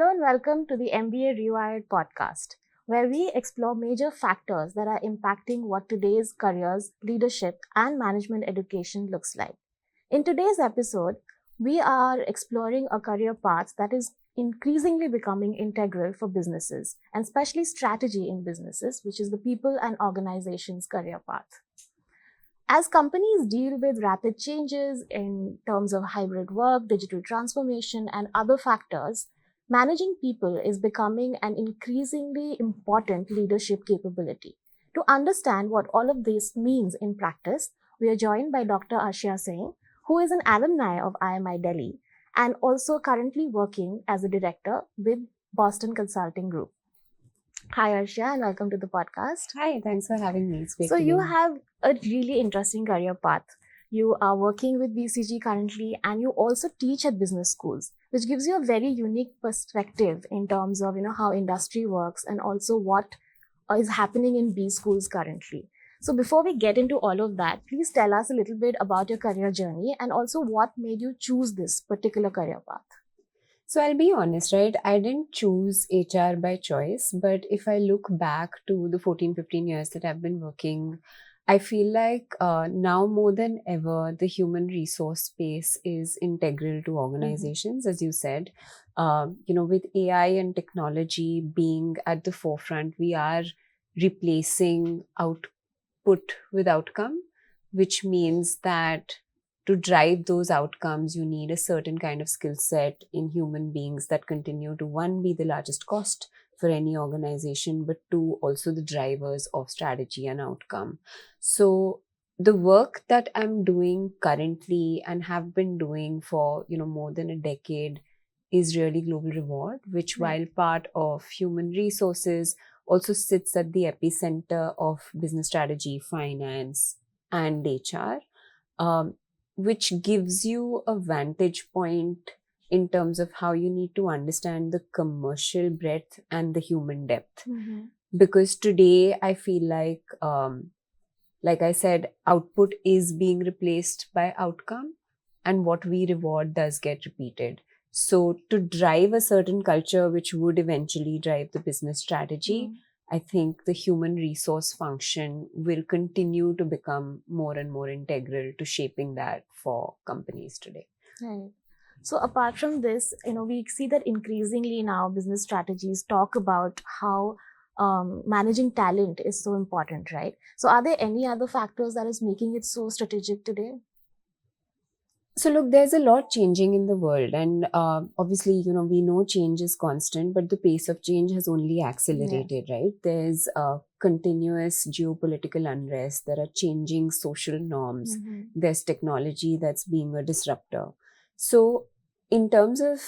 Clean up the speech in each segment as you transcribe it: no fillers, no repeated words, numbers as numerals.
Hello and welcome to the MBA Rewired podcast, where we explore major factors that are impacting what today's careers, leadership, and management education looks like. In today's episode, we are exploring a career path that is increasingly becoming integral for businesses, and especially strategy in businesses, which is the people and organizations career path. As companies deal with rapid changes in terms of hybrid work, digital transformation, and other factors, managing people is becoming an increasingly important leadership capability. To understand what all of this means in practice, we are joined by Dr. Ashya Singh, who is an alumni of IMI Delhi and also currently working as a director with Boston Consulting Group. Hi, Arshia, and welcome to the podcast. Hi, thanks for having me. It's great So, to be you here. have a really interesting career path. You are working with BCG currently, and you also teach at business schools, which gives you a very unique perspective in terms of how industry works and also what is happening in B schools currently. So, before we get into all of that, please tell us a little bit about your career journey and also what made you choose this particular career path. So I'll be honest, right? I didn't choose HR by choice, but if I look back to the 14, 15 years that I've been working, I feel like now more than ever, the human resource space is integral to organizations, as you said. With AI and technology being at the forefront, we are replacing output with outcome, which means that to drive those outcomes, you need a certain kind of skill set in human beings that continue to, one, be the largest cost for any organization, but two, also the drivers of strategy and outcome. So the work that I'm doing currently and have been doing for, more than a decade is really Global Reward, which while part of human resources, also sits at the epicenter of business strategy, finance, and HR. Which gives you a vantage point in terms of how you need to understand the commercial breadth and the human depth. Because today I feel like I said, output is being replaced by outcome, and what we reward does get repeated. So to drive a certain culture, which would eventually drive the business strategy, I think the human resource function will continue to become more and more integral to shaping that for companies today. Right. So apart from this, we see that increasingly now business strategies talk about how managing talent is so important, right? So are there any other factors that is making it so strategic today? So look, there's a lot changing in the world, and obviously, we know change is constant, but the pace of change has only accelerated, right? There's continuous geopolitical unrest. There are changing social norms. There's technology that's being a disruptor. So in terms of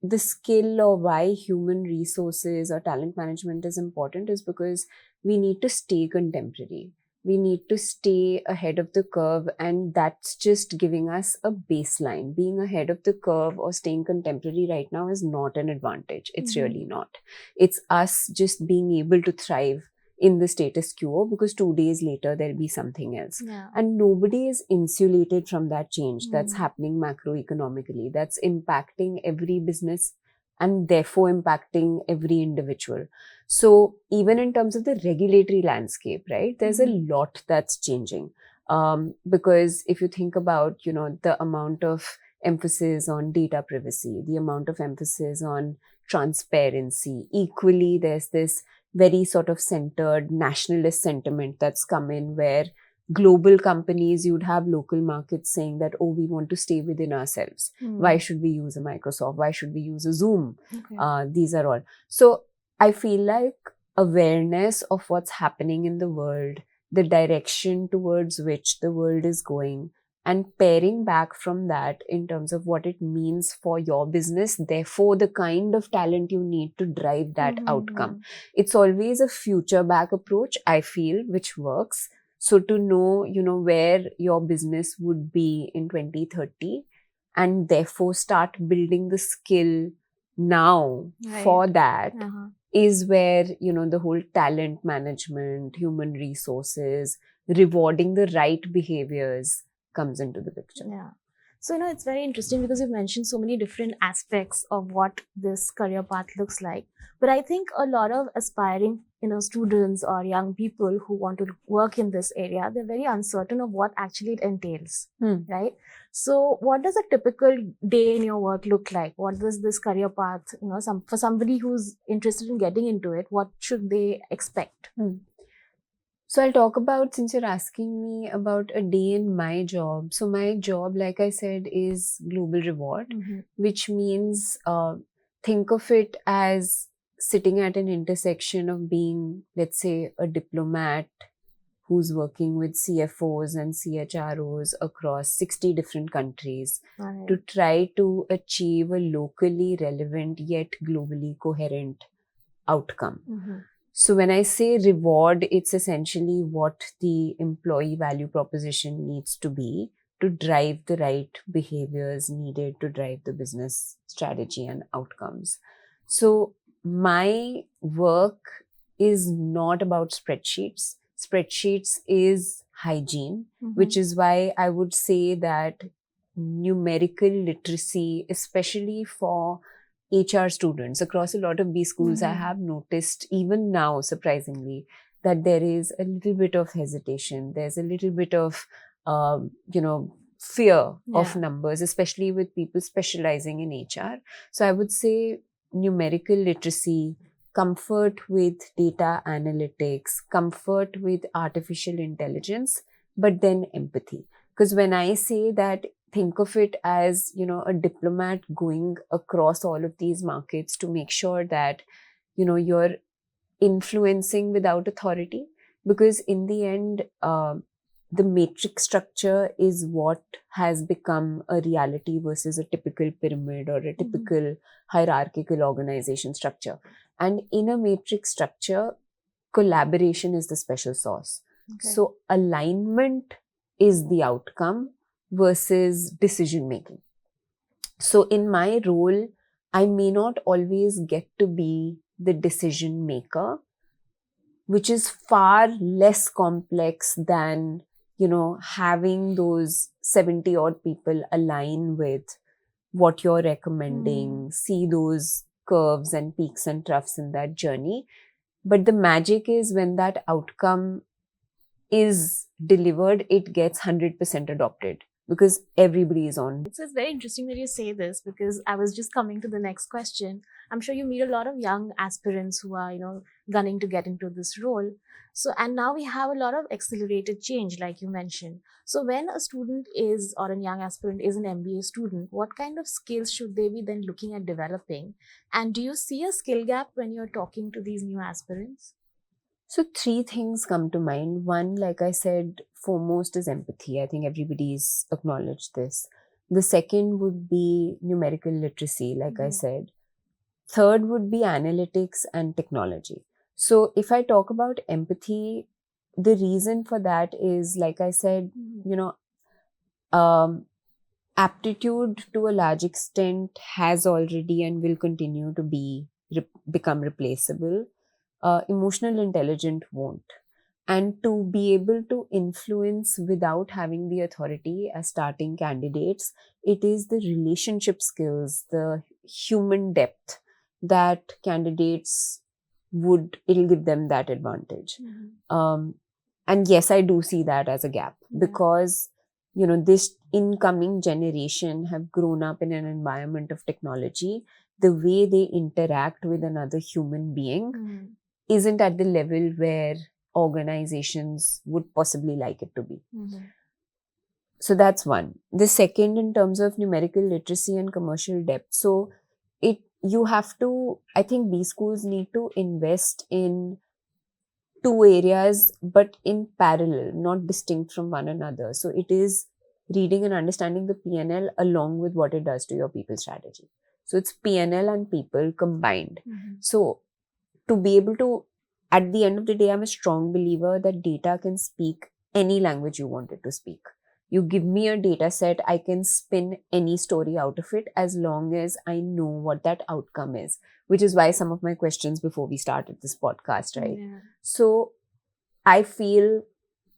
the skill or why human resources or talent management is important is because we need to stay contemporary. We need to stay ahead of the curve, and that's just giving us a baseline. Being ahead of the curve or staying contemporary right now is not an advantage. It's really not. It's us just being able to thrive in the status quo, because 2 days later there'll be something else. And nobody is insulated from that change that's happening macroeconomically, that's impacting every business and therefore impacting every individual. So even in terms of the regulatory landscape, right, there's a lot that's changing. Because if you think about, the amount of emphasis on data privacy, the amount of emphasis on transparency, equally there's this very sort of centered nationalist sentiment that's come in, where global companies, you'd have local markets saying that, oh, we want to stay within ourselves. Why should we use a Microsoft? Why should we use a Zoom? These are all. So I feel like awareness of what's happening in the world, the direction towards which the world is going, and paring back from that in terms of what it means for your business, therefore the kind of talent you need to drive that outcome. It's always a future back approach, I feel, which works. So to know, where your business would be in 2030, and therefore start building the skill now for that is where, the whole talent management, human resources, rewarding the right behaviors comes into the picture. Yeah. So, it's very interesting because you've mentioned so many different aspects of what this career path looks like. But I think a lot of aspiring, students or young people who want to work in this area, they're very uncertain of what actually it entails, right? So, what does a typical day in your work look like? What does this career path, for somebody who's interested in getting into it, what should they expect? So I'll talk about, since you're asking me about a day in my job. So my job, like I said, is global reward, which means think of it as sitting at an intersection of being, let's say, a diplomat who's working with CFOs and CHROs across 60 different countries to try to achieve a locally relevant yet globally coherent outcome. So when I say reward, it's essentially what the employee value proposition needs to be to drive the right behaviors needed to drive the business strategy and outcomes. So my work is not about spreadsheets. Spreadsheets is hygiene, which is why I would say that numerical literacy, especially for HR students across a lot of B schools, I have noticed even now, surprisingly, that there is a little bit of hesitation. There's a little bit of, fear of numbers, especially with people specializing in HR. So I would say numerical literacy, comfort with data analytics, comfort with artificial intelligence, but then empathy. Because when I say that, think of it as, a diplomat going across all of these markets to make sure that, you're influencing without authority. Because in the end, the matrix structure is what has become a reality versus a typical pyramid or a typical hierarchical organization structure. And in a matrix structure, collaboration is the special sauce. So alignment is the outcome versus decision making. So in my role, I may not always get to be the decision maker, which is far less complex than, having those 70 odd people align with what you're recommending, see those curves and peaks and troughs in that journey. But the magic is when that outcome is delivered, it gets 100% adopted because everybody is on. So it's very interesting that you say this because I was just coming to the next question. I'm sure you meet a lot of young aspirants who are, gunning to get into this role. So, and now we have a lot of accelerated change, like you mentioned. So when a student is, or a young aspirant is an MBA student, what kind of skills should they be then looking at developing? And do you see a skill gap when you're talking to these new aspirants? So 3 things come to mind. One, like I said, foremost is empathy. I think everybody's acknowledged this. The second would be numerical literacy, like I said. Third would be analytics and technology. So if I talk about empathy, the reason for that is, like I said, aptitude to a large extent has already and will continue to become replaceable. Emotional intelligence won't. And to be able to influence without having the authority as starting candidates, it is the relationship skills, the human depth that candidates it'll give them that advantage. And yes, I do see that as a gap because, this incoming generation have grown up in an environment of technology. The way they interact with another human being isn't at the level where organizations would possibly like it to be. So that's one. The second, in terms of numerical literacy and commercial depth. So you have to, I think B schools need to invest in 2 areas, but in parallel, not distinct from one another. So it is reading and understanding the P&L along with what it does to your people strategy. So it's P&L and people combined. So to be able to, at the end of the day, I'm a strong believer that data can speak any language you want it to speak. You give me a data set, I can spin any story out of it as long as I know what that outcome is, which is why some of my questions before we started this podcast, right? So I feel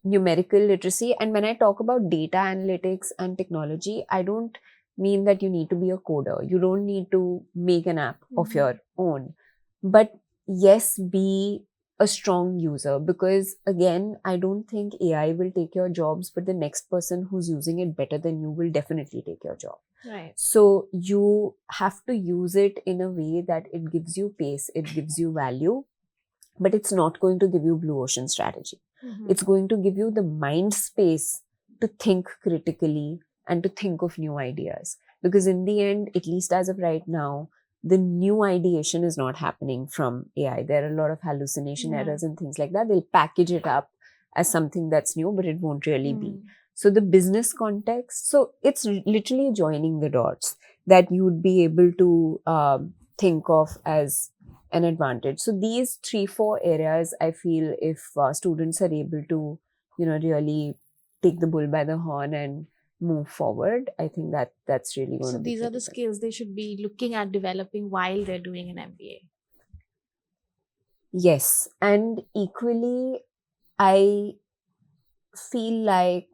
numerical literacy. And when I talk about data analytics and technology, I don't mean that you need to be a coder. You don't need to make an app of your own. But yes, be a strong user, because again, I don't think AI will take your jobs, but the next person who's using it better than you will definitely take your job. Right. So you have to use it in a way that it gives you pace, it gives you value, but it's not going to give you blue ocean strategy. It's going to give you the mind space to think critically and to think of new ideas. Because in the end, at least as of right now, the new ideation is not happening from AI. There are a lot of hallucination errors and things like that. They'll package it up as something that's new, but it won't really be. So the business context, so it's literally joining the dots that you would be able to think of as an advantage. So these 3-4 areas, I feel, if students are able to, really take the bull by the horn and move forward, I think that's really going So to be these are the critical. skills they should be looking at developing while they're doing an MBA. Yes, and equally, I feel like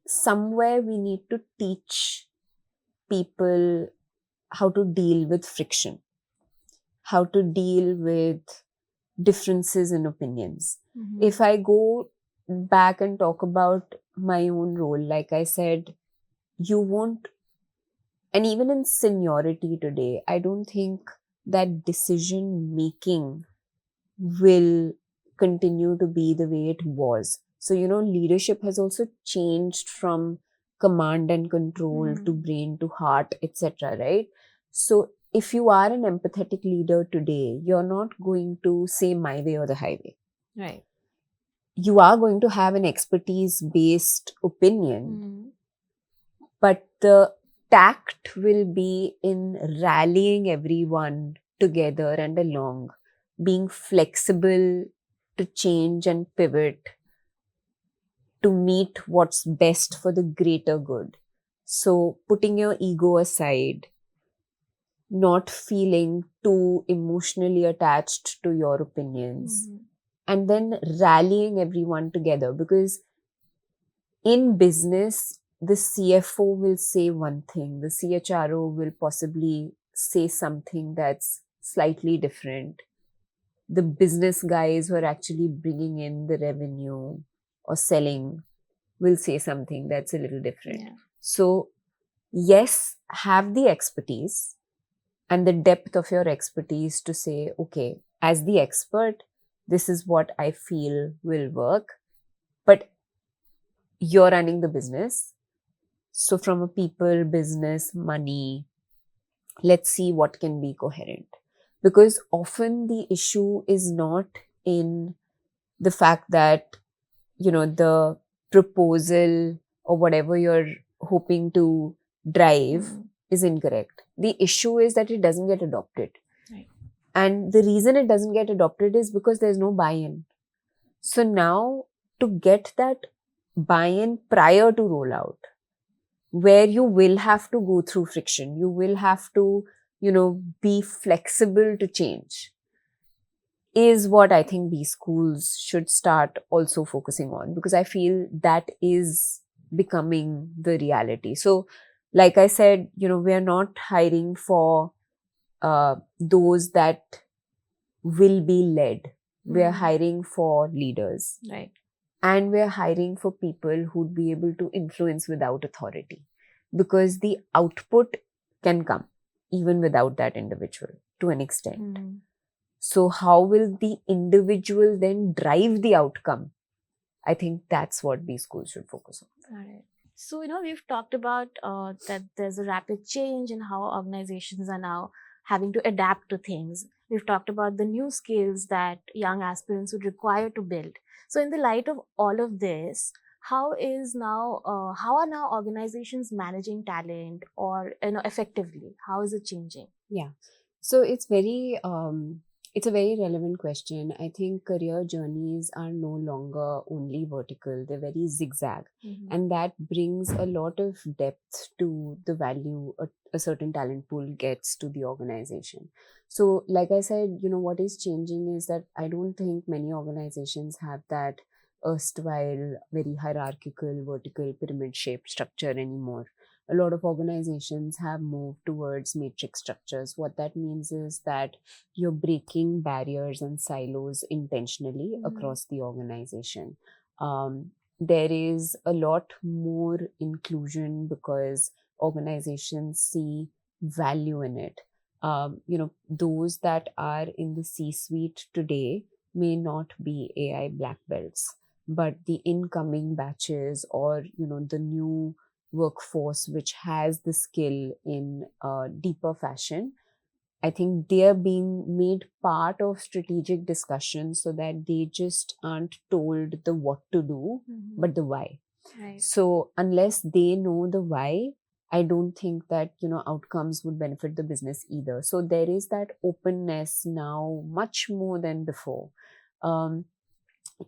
somewhere we need to teach people how to deal with friction, how to deal with differences in opinions. If I go back and talk about my own role, like I said, you won't, and even in seniority today, I don't think that decision making will continue to be the way it was. So, leadership has also changed from command and control to brain to heart, etc., right? So, if you are an empathetic leader today, you're not going to say my way or the highway. Right. You are going to have an expertise based opinion, but the tact will be in rallying everyone together and along, being flexible to change and pivot to meet what's best for the greater good. So putting your ego aside, not feeling too emotionally attached to your opinions, and then rallying everyone together. Because in business, the CFO will say one thing, the CHRO will possibly say something that's slightly different. The business guys who are actually bringing in the revenue or selling will say something that's a little different. Yeah. So, yes, have the expertise and the depth of your expertise to say, okay, as the expert, this is what I feel will work. But you're running the business. So from a people, business, money, let's see what can be coherent. Because often the issue is not in the fact that, the proposal or whatever you're hoping to drive is incorrect. The issue is that it doesn't get adopted. Right. And the reason it doesn't get adopted is because there's no buy-in. So now to get that buy-in prior to rollout, where you will have to go through friction, you will have to, be flexible to change, is what I think these schools should start also focusing on, because I feel that is becoming the reality. So, like I said, we are not hiring for those that will be led. We are hiring for leaders. Right. And we're hiring for people who'd be able to influence without authority, because the output can come even without that individual to an extent. So how will the individual then drive the outcome? I think that's what these schools should focus on. Got it. So, we've talked about that there's a rapid change in how organizations are now having to adapt to things. We've talked about the new skills that young aspirants would require to build. So, in the light of all of this, how are now organizations managing talent, or effectively? How is it changing? Yeah. So it's a very relevant question. I think career journeys are no longer only vertical, they're very zigzag. And that brings a lot of depth to the value a certain talent pool gets to the organization. So, like I said, what is changing is that I don't think many organizations have that erstwhile very hierarchical, vertical, pyramid shaped structure anymore. A lot of organizations have moved towards matrix structures. What that means is that you're breaking barriers and silos intentionally across the organization. There is a lot more inclusion because organizations see value in it. Those that are in the C-suite today may not be AI black belts, but the incoming batches or the new workforce which has the skill in a deeper fashion, I think they are being made part of strategic discussions so that they just aren't told the what to do, but the why. Right. So unless they know the why, I don't think that outcomes would benefit the business either. So there is that openness now much more than before.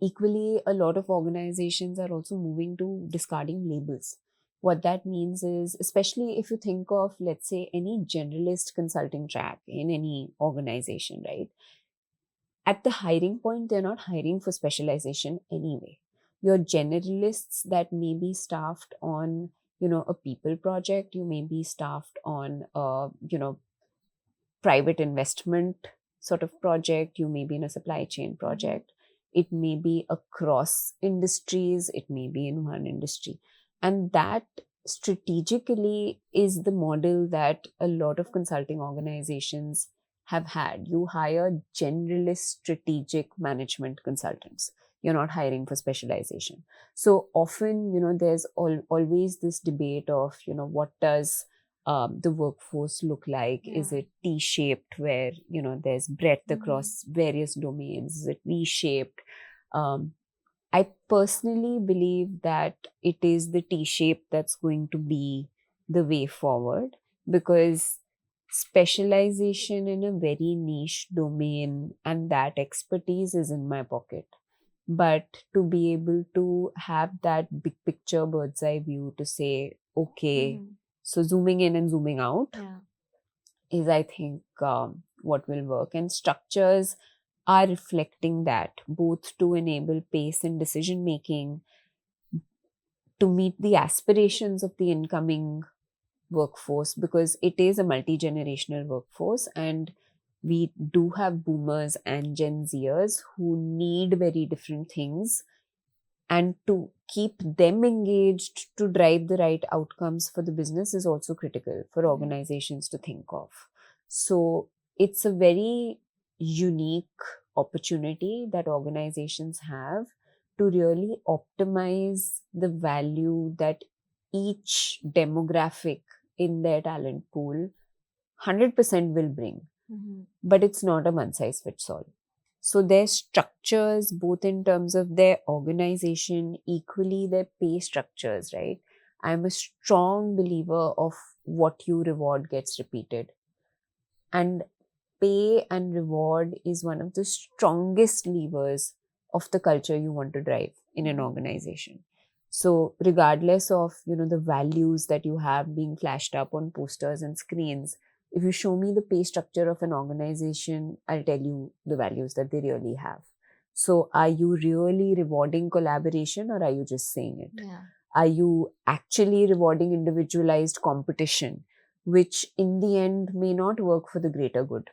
Equally, a lot of organizations are also moving to discarding labels. What that means is, especially if you think of, let's say, any generalist consulting track in any organization, right? At the hiring point, they're not hiring for specialization anyway. Your generalists that may be staffed on, a people project, you may be staffed on a, private investment sort of project, you may be in a supply chain project, it may be across industries, it may be in one industry. And that strategically is the model that a lot of consulting organizations have had. You hire generalist strategic management consultants. You're not hiring for specialization. So often, there's always this debate of, what does the workforce look like? Yeah. Is it T-shaped where, there's breadth across various domains? Is it V-shaped? I personally believe that it is the T-shape that's going to be the way forward, because specialization in a very niche domain and that expertise is in my pocket. But to be able to have that big picture bird's eye view to say, okay, so zooming in and zooming out is, I think, what will work. And structures are reflecting that, both to enable pace and decision making, to meet the aspirations of the incoming workforce, because it is a multi-generational workforce, and we do have boomers and Gen Zers who need very different things, and to keep them engaged to drive the right outcomes for the business is also critical for organizations to think of. So it's a very unique opportunity that organizations have to really optimize the value that each demographic in their talent pool 100% will bring. But it's not a one size fits all. So their structures, both in terms of their organization, equally their pay structures, right? I'm a strong believer of what you reward gets repeated. And pay and reward is one of the strongest levers of the culture you want to drive in an organization. So regardless of, the values that you have being flashed up on posters and screens, if you show me the pay structure of an organization, I'll tell you the values that they really have. So are you really rewarding collaboration, or are you just saying it? Yeah. Are you actually rewarding individualized competition, which in the end may not work for the greater good?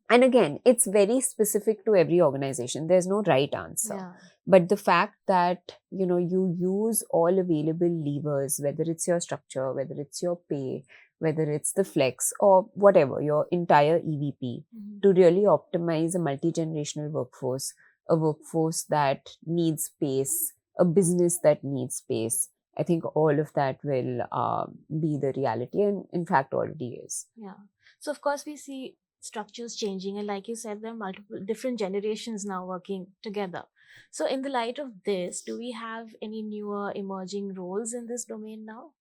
And again, it's very specific to every organization. There's no right answer. Yeah. But the fact that, you use all available levers, whether it's your structure, whether it's your pay, whether it's the flex or whatever, your entire EVP, to really optimize a multi-generational workforce, a workforce that needs space, a business that needs space, I think all of that will be the reality, and in fact already is. Yeah. So of course we see structures changing, and like you said, there are multiple different generations now working together. So in the light of this, do we have any newer emerging roles in this domain now?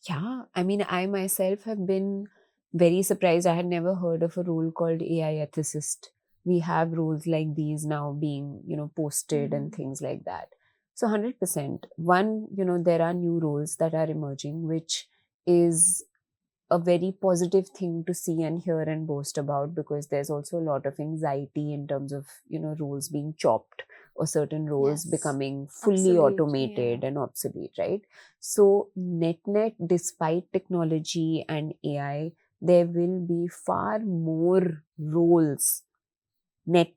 Yeah, I mean, I myself have been very surprised. I had never heard of a role called AI ethicist. We have roles like these now being, posted and things like that. So 100%. One, there are new roles that are emerging, which is a very positive thing to see and hear and boast about, because there's also a lot of anxiety in terms of, roles being chopped or certain roles Yes. becoming fully Obsolete, automated yeah. and obsolete, right? So net, despite technology and AI, there will be far more roles net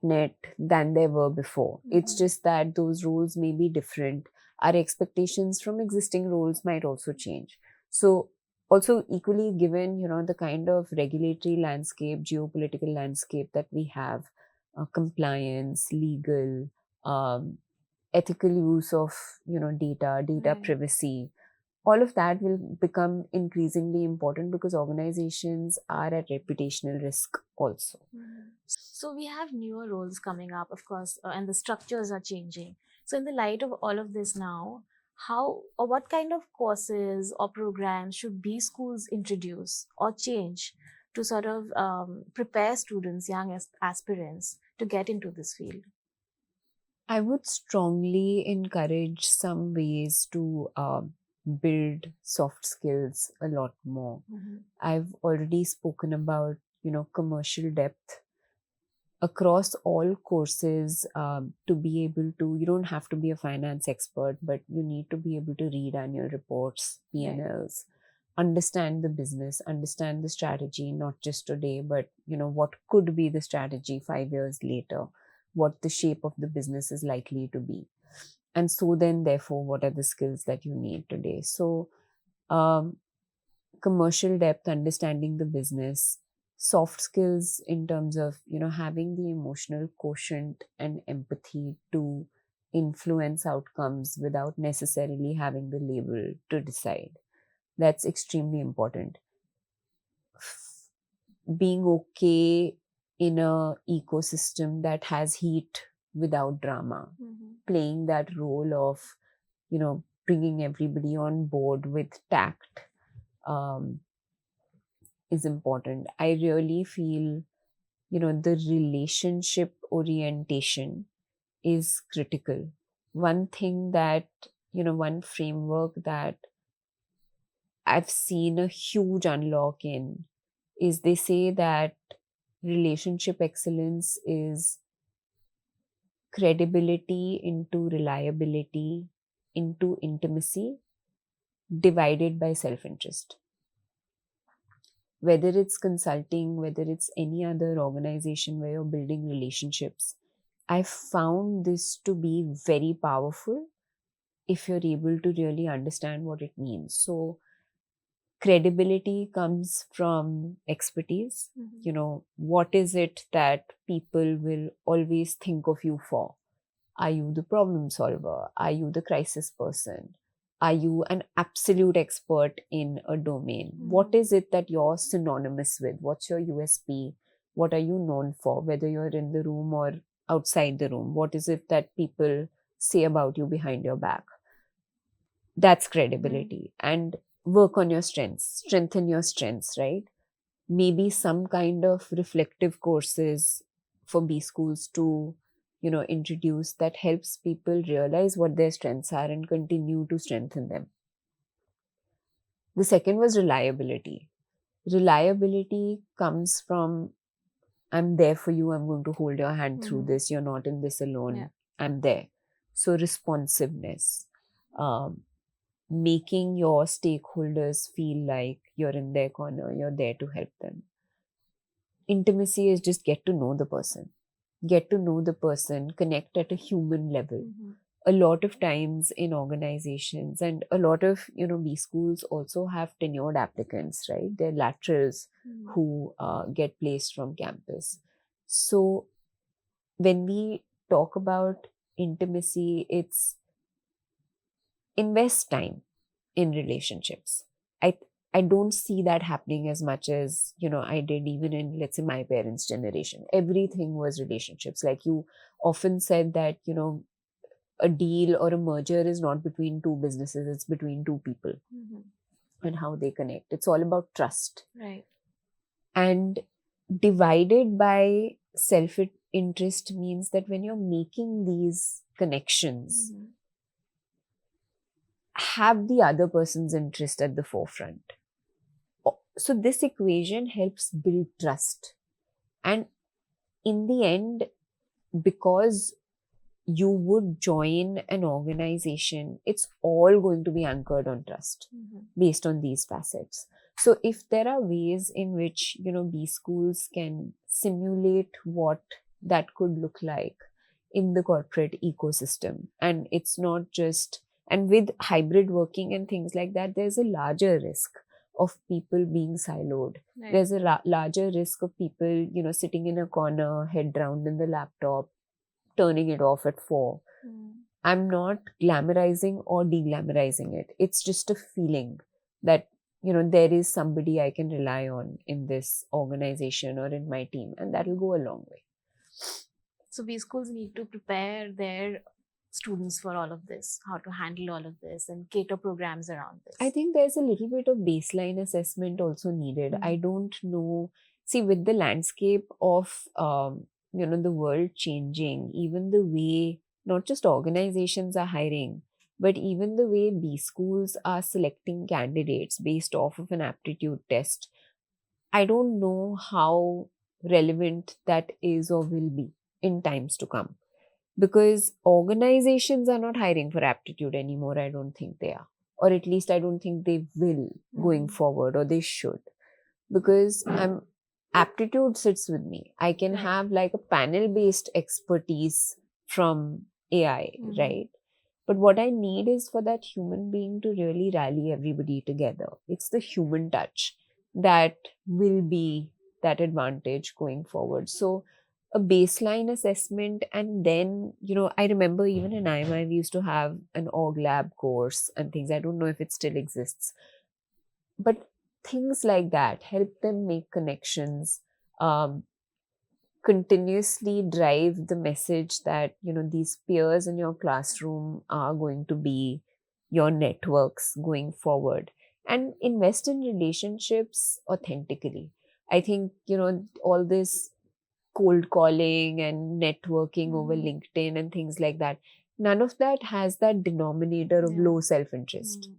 than there were before. It's Mhm. just that those roles may be different. Our expectations from existing roles might also change. So also equally given, the kind of regulatory landscape, geopolitical landscape that we have, compliance, legal, um, ethical use of, data Right. privacy, all of that will become increasingly important because organizations are at reputational risk also. Mhm. So we have newer roles coming up, of course, and the structures are changing. So in the light of all of this now, how or what kind of courses or programs should B schools introduce or change to sort of prepare students, young aspirants, to get into this field? I would strongly encourage some ways to build soft skills a lot more. Mhm. I've already spoken about, commercial depth across all courses. To be able to, you don't have to be a finance expert, but you need to be able to read annual reports, Right. P&Ls, understand the business, understand the strategy, not just today, but, what could be the strategy 5 years later, what the shape of the business is likely to be. And so then, therefore, what are the skills that you need today? So, um, commercial depth, understanding the business, soft skills in terms of, having the emotional quotient and empathy to influence outcomes without necessarily having the label to decide. That's extremely important. Being okay in a ecosystem that has heat without drama, Mhm. playing that role of, bringing everybody on board with tact, um, is important. I really feel, the relationship orientation is critical. One thing that, one framework that I've seen a huge unlock in is they say that relationship excellence is credibility into reliability into intimacy divided by self interest. Whether it's consulting, whether it's any other organization where you're building relationships, I've found this to be very powerful if you're able to really understand what it means. So, credibility comes from expertise. Mhm. What is it that people will always think of you for? Are you the problem solver? Are you the crisis person? Are you an absolute expert in a domain? What Mhm. is it that you're synonymous with? What's your USP? What are you known for? Whether you're in the room or outside the room, what is it that people say about you behind your back? That's Mhm. credibility. And work on your strengths, strengthen your strengths, right? Maybe some kind of reflective courses for B schools to, introduce that helps people realize what their strengths are and continue to strengthen them. The second was reliability. Reliability comes from, I'm there for you, I'm going to hold your hand through Mhm. this, you're not in this Yeah. alone, I'm there. So, responsiveness, um, making your stakeholders feel like you're in their corner, you're there to help them. Intimacy is just get to know the person, connect at a human level. Mhm. A lot of times in organizations and a lot of, B schools also have tenured applicants, right? They're laterals Mhm. who get placed from campus. So when we talk about intimacy, it's invest time in relationships. I I don't see that happening as much as, I did even in, let's say, my parents' generation. Everything was relationships. Like you often said that, a deal or a merger is not between two businesses, it's between two people Mhm. and how they connect. It's all about trust. Right. And divided by self interest means that when you're making these connections, Mhm. have the other person's interest at the forefront. So this equation helps build trust. And in the end, because you would join an organization, it's all going to be anchored on trust based on these facets. So if there are ways in which, B schools can simulate what that could look like in the corporate ecosystem, and it's not just, and with hybrid working and things like that, there's a larger risk of people being siloed. Right. There's a larger risk of people, sitting in a corner, head down in the laptop, turning it off at 4. I'm not glamorizing or deglamorizing it. It's just a feeling that, there is somebody I can rely on in this organization or in my team, and that will go a long way. So B schools need to prepare their students for all of this, how to handle all of this and cater programs around this. I think there's a little bit of baseline assessment also needed. I don't know. See, with the landscape of, the world changing, even the way not just organizations are hiring, but even the way B schools are selecting candidates based off of an aptitude test, I don't know how relevant that is or will be in times to come. Because organizations are not hiring for aptitude anymore. I don't think they are. Or at least I don't think they will going forward, or they should. Because aptitude sits with me. I can have like a panel-based expertise from AI, right? But what I need is for that human being to really rally everybody together. It's the human touch that will be that advantage going forward. So a baseline assessment, and then, I remember even in IMI, we used to have an org lab course and things. I don't know if it still exists. But things like that help them make connections, continuously drive the message that, these peers in your classroom are going to be your networks going forward, and invest in relationships authentically. I think, all this cold calling and networking over LinkedIn and things like that, none of that has that denominator of low self-interest.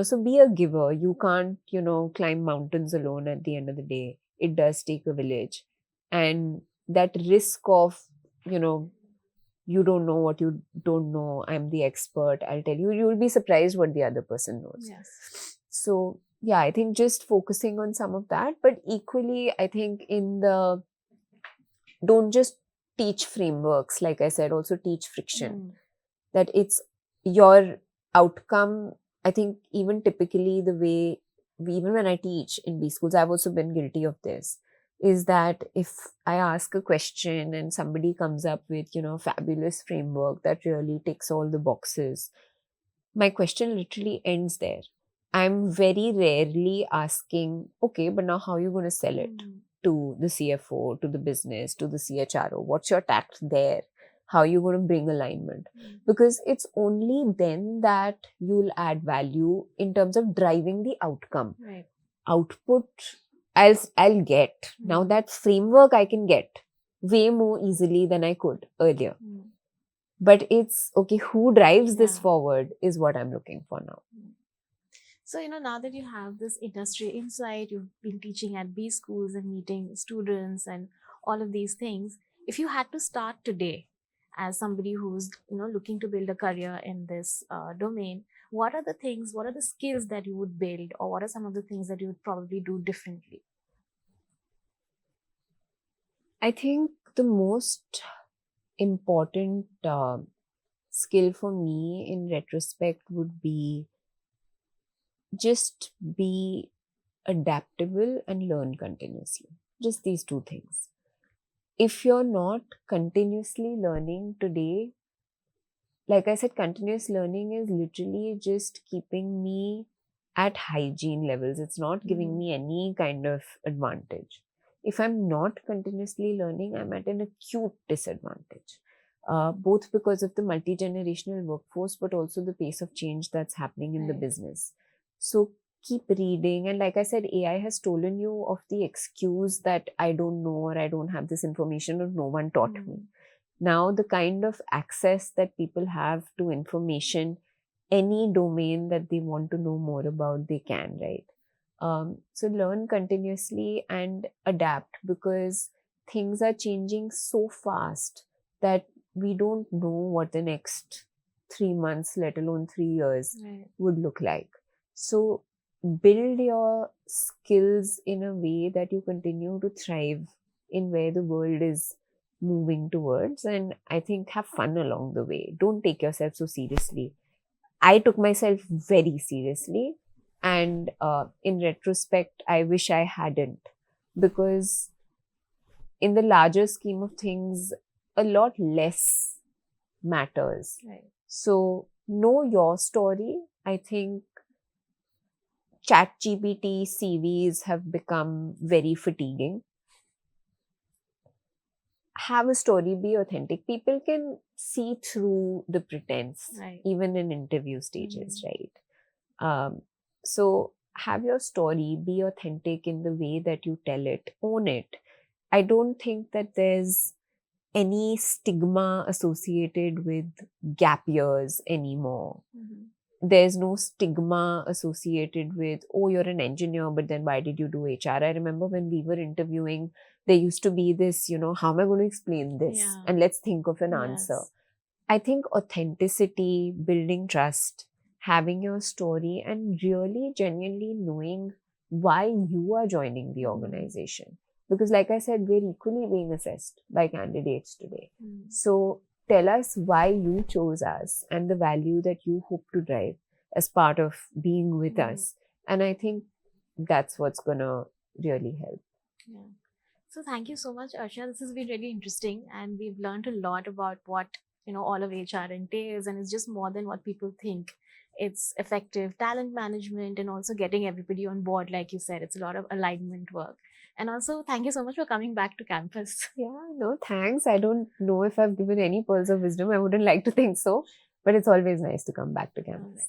So be a giver. You can't, climb mountains alone at the end of the day. It does take a village. And that risk of, you don't know what you don't know. I'm the expert. I'll tell you. You'll be surprised what the other person knows. Yes. So, yeah, I think just focusing on some of that. But equally, I think don't just teach frameworks. Like I said, also teach friction. That it's your outcome. I think even typically the way, even when I teach in B schools, I've also been guilty of this, is that if I ask a question and somebody comes up with, fabulous framework that really ticks all the boxes, my question literally ends there. I'm very rarely asking, okay, but now how are you going to sell it to the CFO, to the business, to the CHRO? What's your tact there? How are you going to bring alignment? Because it's only then that you'll add value in terms of driving the outcome. Right. Output, I'll get. Now that framework I can get way more easily than I could earlier. But it's, okay, who drives this forward is what I'm looking for now. So, now that you have this industry insight, you've been teaching at B schools and meeting students and all of these things, if you had to start today as somebody who's, looking to build a career in this domain, what are the skills that you would build, or what are some of the things that you would probably do differently? I think the most important skill for me in retrospect would be just be adaptable and learn continuously. Just these two things. If you're not continuously learning today, like I said, continuous learning is literally just keeping me at hygiene levels. It's not giving me any kind of advantage. If I'm not continuously learning, I'm at an acute disadvantage, both because of the multi-generational workforce, but also the pace of change that's happening in the business. So keep reading. And like I said, AI has stolen you of the excuse that I don't know, or I don't have this information, or no one taught me. Now, the kind of access that people have to information, any domain that they want to know more about, they can, right? So learn continuously and adapt, because things are changing so fast that we don't know what the next 3 months, let alone 3 years, Right. would look like. So build your skills in a way that you continue to thrive in where the world is moving towards. And I think have fun along the way. Don't take yourself so seriously. I took myself very seriously. And in retrospect, I wish I hadn't, because in the larger scheme of things, a lot less matters. Right. So know your story. I think ChatGPT CVs have become very fatiguing. Have a story, be authentic. People can see through the pretense, Right. even in interview stages, right? So have your story, be authentic in the way that you tell it, own it. I don't think that there's any stigma associated with gap years anymore. Mhm. There's no stigma associated with, oh, you're an engineer, but then why did you do HR? I remember when we were interviewing, there used to be this, how am I going to explain this? Yeah. And let's think of an answer. Yes. I think authenticity, building trust, having your story, and really genuinely knowing why you are joining the organization. Because, like I said, we're equally being assessed by candidates today. So, tell us why you chose us and the value that you hope to drive as part of being with us. And I think that's what's going to really help. Yeah. So thank you so much, Arsha. This has been really interesting, and we've learned a lot about what all of HR entails, and it's just more than what people think. It's effective talent management and also getting everybody on board, like you said. It's a lot of alignment work. And also, thank you so much for coming back to campus. Yeah, no, thanks. I don't know if I've given any pearls of wisdom. I wouldn't like to think so, but it's always nice to come back to campus.